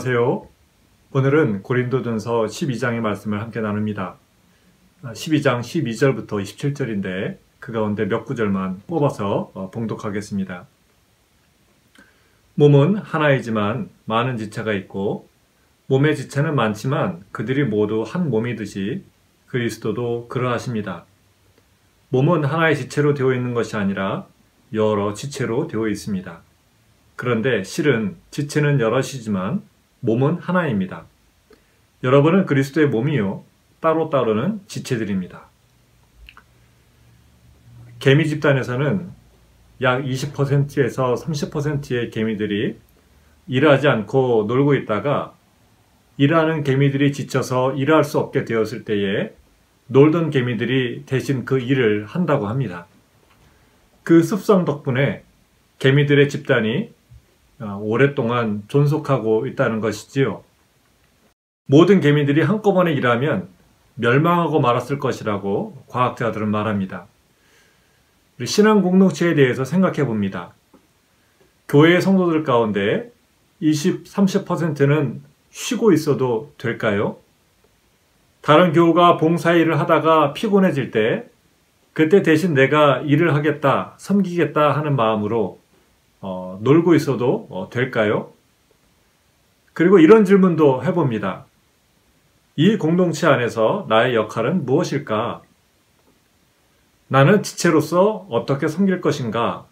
안녕하세요. 오늘은 고린도전서 12장의 말씀을 함께 나눕니다. 12장 12절부터 27절인데 그 가운데 몇 구절만 뽑아서 봉독하겠습니다. 몸은 하나이지만 많은 지체가 있고 몸의 지체는 많지만 그들이 모두 한 몸이듯이 그리스도도 그러하십니다. 몸은 하나의 지체로 되어 있는 것이 아니라 여러 지체로 되어 있습니다. 그런데 실은 지체는 여럿이지만 몸은 하나입니다. 여러분은 그리스도의 몸이요 따로따로는 지체들입니다. 개미 집단에서는 약 20%에서 30%의 개미들이 일하지 않고 놀고 있다가 일하는 개미들이 지쳐서 일할 수 없게 되었을 때에 놀던 개미들이 대신 그 일을 한다고 합니다. 그 습성 덕분에 개미들의 집단이 오랫동안 존속하고 있다는 것이지요. 모든 개미들이 한꺼번에 일하면 멸망하고 말았을 것이라고 과학자들은 말합니다. 신앙 공동체에 대해서 생각해 봅니다. 교회의 성도들 가운데 20, 30%는 쉬고 있어도 될까요? 다른 교우가 봉사일을 하다가 피곤해질 때 그때 대신 내가 일을 하겠다, 섬기겠다 하는 마음으로 놀고 있어도 될까요? 그리고 이런 질문도 해봅니다. 이 공동체 안에서 나의 역할은 무엇일까? 나는 지체로서 어떻게 섬길 것인가?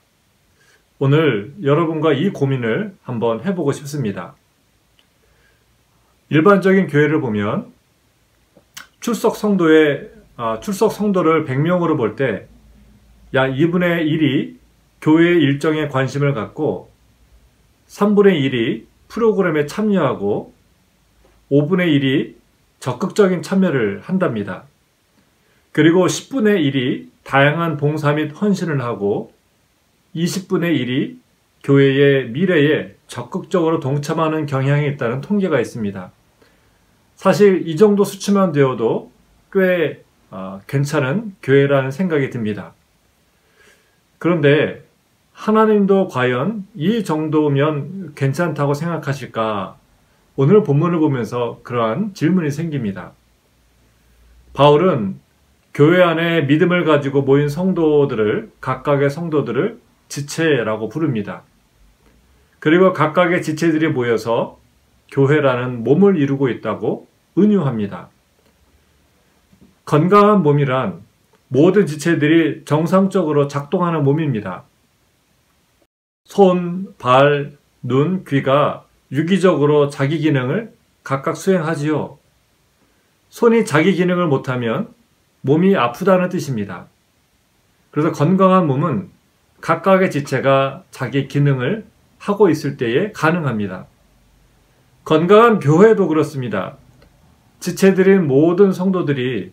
오늘 여러분과 이 고민을 한번 해보고 싶습니다. 일반적인 교회를 보면 출석 성도를 100명으로 볼 때 약 2분의 1이 교회 일정에 관심을 갖고 3분의 1이 프로그램에 참여하고 5분의 1이 적극적인 참여를 한답니다. 그리고 10분의 1이 다양한 봉사 및 헌신을 하고 20분의 1이 교회의 미래에 적극적으로 동참하는 경향이 있다는 통계가 있습니다. 사실 이 정도 수치만 되어도 꽤 괜찮은 교회라는 생각이 듭니다. 그런데 하나님도 과연 이 정도면 괜찮다고 생각하실까? 오늘 본문을 보면서 그러한 질문이 생깁니다. 바울은 교회 안에 믿음을 가지고 모인 각각의 성도들을 지체라고 부릅니다. 그리고 각각의 지체들이 모여서 교회라는 몸을 이루고 있다고 은유합니다. 건강한 몸이란 모든 지체들이 정상적으로 작동하는 몸입니다. 손, 발, 눈, 귀가 유기적으로 자기 기능을 각각 수행하지요. 손이 자기 기능을 못하면 몸이 아프다는 뜻입니다. 그래서 건강한 몸은 각각의 지체가 자기 기능을 하고 있을 때에 가능합니다. 건강한 교회도 그렇습니다. 지체들인 모든 성도들이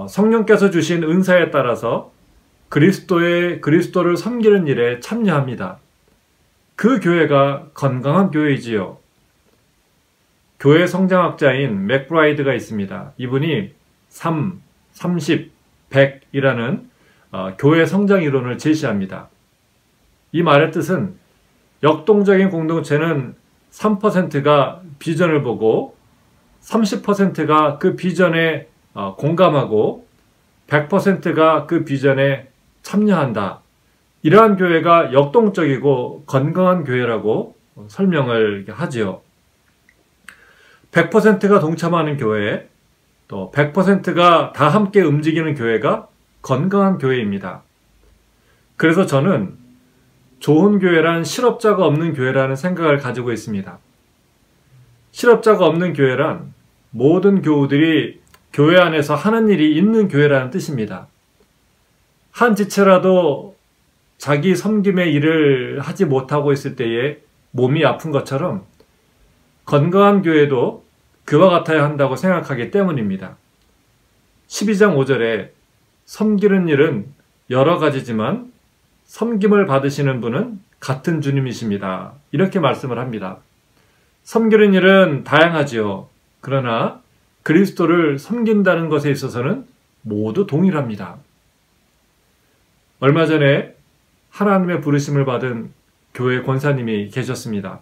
성령께서 주신 은사에 따라서 그리스도를 섬기는 일에 참여합니다. 그 교회가 건강한 교회이지요. 교회 성장학자인 맥브라이드가 있습니다. 이분이 3, 30, 100이라는 교회 성장 이론을 제시합니다. 이 말의 뜻은 역동적인 공동체는 3%가 비전을 보고 30%가 그 비전에 공감하고 100%가 그 비전에 참여한다. 이러한 교회가 역동적이고 건강한 교회라고 설명을 하지요. 100%가 동참하는 교회, 또 100%가 다 함께 움직이는 교회가 건강한 교회입니다. 그래서 저는 좋은 교회란 실업자가 없는 교회라는 생각을 가지고 있습니다. 실업자가 없는 교회란 모든 교우들이 교회 안에서 하는 일이 있는 교회라는 뜻입니다. 한 지체라도 자기 섬김의 일을 하지 못하고 있을 때에 몸이 아픈 것처럼 건강한 교회도 그와 같아야 한다고 생각하기 때문입니다. 12장 5절에 섬기는 일은 여러 가지지만 섬김을 받으시는 분은 같은 주님이십니다. 이렇게 말씀을 합니다. 섬기는 일은 다양하지요. 그러나 그리스도를 섬긴다는 것에 있어서는 모두 동일합니다. 얼마 전에 하나님의 부르심을 받은 교회 권사님이 계셨습니다.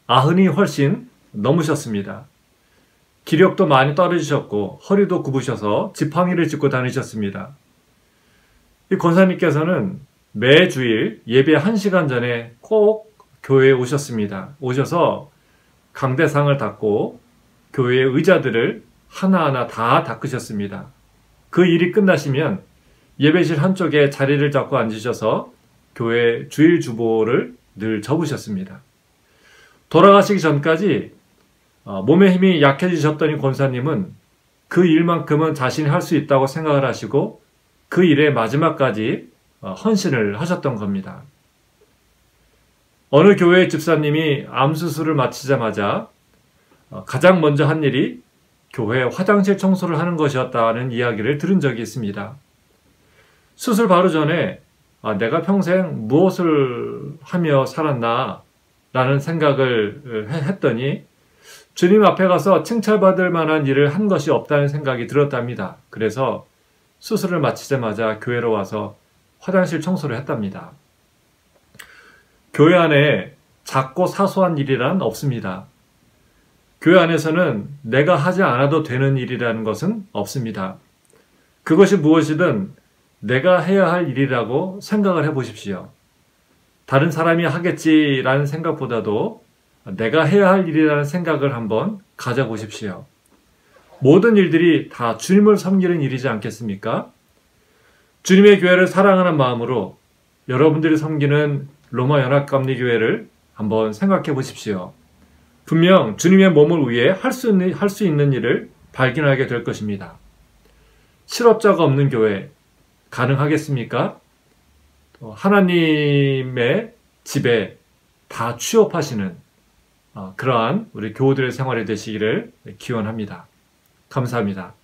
90이 훨씬 넘으셨습니다. 기력도 많이 떨어지셨고 허리도 굽으셔서 지팡이를 짚고 다니셨습니다. 이 권사님께서는 매주일 예배 1시간 전에 꼭 교회에 오셨습니다. 오셔서 강대상을 닦고 교회의 의자들을 하나하나 다 닦으셨습니다. 그 일이 끝나시면 예배실 한쪽에 자리를 잡고 앉으셔서 교회 주일 주보를 늘 접으셨습니다. 돌아가시기 전까지 몸의 힘이 약해지셨던 이 권사님은 그 일만큼은 자신이 할 수 있다고 생각을 하시고 그 일에 마지막까지 헌신을 하셨던 겁니다. 어느 교회 집사님이 암수술을 마치자마자 가장 먼저 한 일이 교회 화장실 청소를 하는 것이었다는 이야기를 들은 적이 있습니다. 수술 바로 전에 내가 평생 무엇을 하며 살았나 라는 생각을 했더니 주님 앞에 가서 칭찬받을 만한 일을 한 것이 없다는 생각이 들었답니다. 그래서 수술을 마치자마자 교회로 와서 화장실 청소를 했답니다. 교회 안에 작고 사소한 일이란 없습니다. 교회 안에서는 내가 하지 않아도 되는 일이라는 것은 없습니다. 그것이 무엇이든 내가 해야 할 일이라고 생각을 해보십시오. 다른 사람이 하겠지라는 생각보다도 내가 해야 할 일이라는 생각을 한번 가져보십시오. 모든 일들이 다 주님을 섬기는 일이지 않겠습니까? 주님의 교회를 사랑하는 마음으로 여러분들이 섬기는 로마 연합감리교회를 한번 생각해 보십시오. 분명 주님의 몸을 위해 할 수 있는 일을 발견하게 될 것입니다. 실업자가 없는 교회 가능하겠습니까? 하나님의 집에 다 취업하시는 그러한 우리 교우들의 생활이 되시기를 기원합니다. 감사합니다.